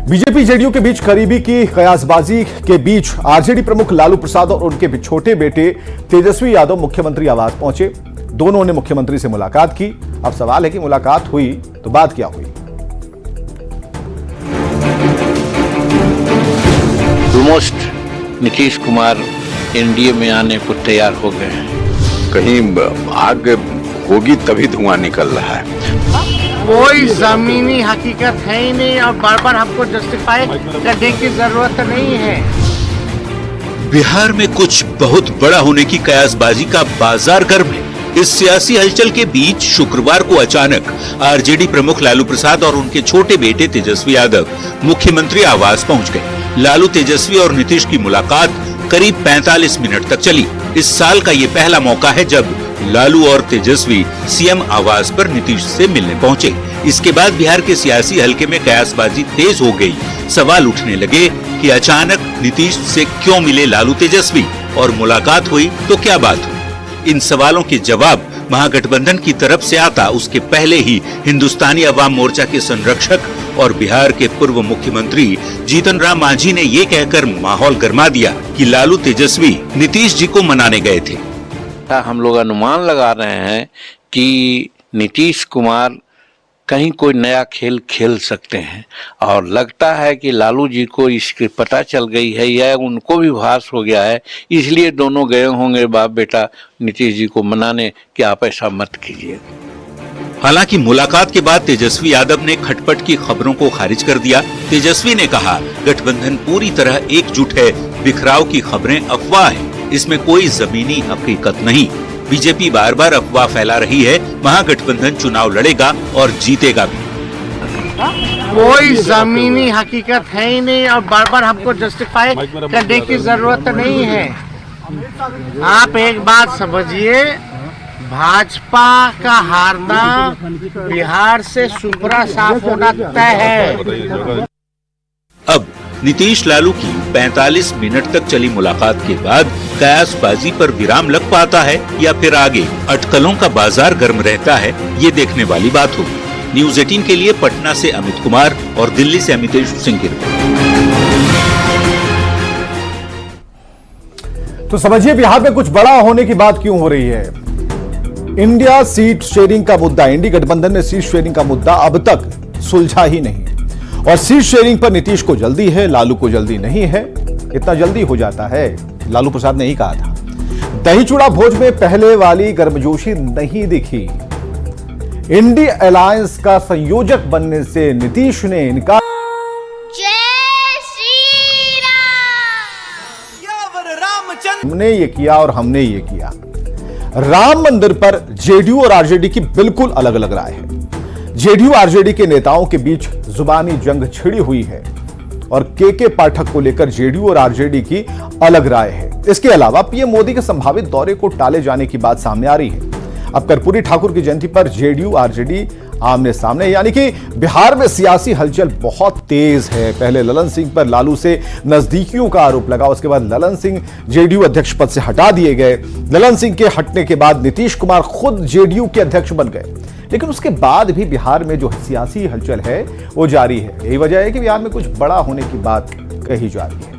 BJP JDU के बीच करीबी की कयासबाजी के बीच आरजेडी प्रमुख लालू प्रसाद और उनके छोटे बेटे तेजस्वी यादव मुख्यमंत्री आवास पहुंचे। दोनों ने मुख्यमंत्री से मुलाकात की। अब सवाल है कि मुलाकात हुई तो बात क्या हुई। ऑलमोस्ट नीतीश कुमार एनडीए में आने को तैयार हो गए हैं। कहीं आग होगी तभी धुआं निकल रहा है। कोई जमीनी हकीकत है ही नहीं और बार बार हमको जस्टिफाई करने की जरूरत नहीं है। बिहार में कुछ बहुत बड़ा होने की कयासबाजी का बाजार गर्म है। इस सियासी हलचल के बीच शुक्रवार को अचानक आरजेडी प्रमुख लालू प्रसाद और उनके छोटे बेटे तेजस्वी यादव मुख्यमंत्री आवास पहुंच गए। लालू, तेजस्वी और नीतीश की मुलाकात करीब 45 मिनट तक चली। इस साल का ये पहला मौका है जब लालू और तेजस्वी सीएम आवास पर नीतीश से मिलने पहुंचे। इसके बाद बिहार के सियासी हलके में कयासबाजी तेज हो गई। सवाल उठने लगे कि अचानक नीतीश से क्यों मिले लालू तेजस्वी और मुलाकात हुई तो क्या बात हुई। इन सवालों के जवाब महागठबंधन की तरफ से आता उसके पहले ही हिंदुस्तानी अवाम मोर्चा के संरक्षक और बिहार के पूर्व मुख्यमंत्री जीतन राम मांझी ने ये कहकर माहौल गरमा दिया कि लालू तेजस्वी नीतीश जी को मनाने गए थे। हम लोग अनुमान लगा रहे हैं कि नीतीश कुमार कहीं कोई नया खेल खेल सकते हैं और लगता है कि लालू जी को इसकी पता चल गई है या उनको भी भास हो गया है, इसलिए दोनों गए होंगे बाप बेटा नीतीश जी को मनाने कि आप ऐसा मत कीजिए। हालांकि मुलाकात के बाद तेजस्वी यादव ने खटपट की खबरों को खारिज कर दिया। तेजस्वी ने कहा, गठबंधन पूरी तरह एकजुट है, बिखराव की खबरें अफवाह है, इसमें कोई जमीनी हकीकत नहीं। बीजेपी बार बार अफवाह फैला रही है। महागठबंधन चुनाव लड़ेगा और जीतेगा भी। कोई जमीनी हकीकत है ही नहीं और बार बार हमको जस्टिफाई करने की जरूरत नहीं है। आप एक बात समझिए, भाजपा का हारना बिहार से सुपरा साफ होना तय है। अब नीतीश लालू की 45 मिनट तक चली मुलाकात के बाद कयासबाजी पर विराम लग पाता है या फिर आगे अटकलों का बाजार गर्म रहता है, ये देखने वाली बात होगी। न्यूज़ 18 के लिए पटना से अमित कुमार और दिल्ली से अमितेश सिंह की रिपोर्ट। तो समझिए बिहार में कुछ बड़ा होने की बात क्यों हो रही है। इंडिया सीट शेयरिंग का मुद्दा, इंडी गठबंधन ने सीट शेयरिंग का मुद्दा अब तक सुलझा ही नहीं और सीट शेयरिंग पर नीतीश को जल्दी है, लालू को जल्दी नहीं है। इतना जल्दी हो जाता है, लालू प्रसाद ने ही कहा था। दही चूड़ा भोज में पहले वाली गर्मजोशी नहीं दिखी। इंडी अलायंस का संयोजक बनने से नीतीश ने इनकार। हमने ये किया और हमने ये किया। राम मंदिर पर जेडीयू और आरजेडी की बिल्कुल अलग अलग राय है। जेडीयू आरजेडी के नेताओं के बीच जुबानी जंग छिड़ी हुई है और के पाठक को लेकर जेडीयू और आरजेडी की अलग राय है। इसके अलावा पीएम मोदी के संभावित दौरे को टाले जाने की बात सामने आ रही है। अब कर्पूरी ठाकुर की जयंती पर जेडीयू आरजेडी आमने सामने, यानी कि बिहार में सियासी हलचल बहुत तेज है। पहले ललन सिंह पर लालू से नजदीकियों का आरोप लगा, उसके बाद ललन सिंह जेडीयू अध्यक्ष पद से हटा दिए गए। ललन सिंह के हटने के बाद नीतीश कुमार खुद जेडीयू के अध्यक्ष बन गए, लेकिन उसके बाद भी बिहार में जो सियासी हलचल है वो जारी है। यही वजह है कि बिहार में कुछ बड़ा होने की बात कही जा रही है।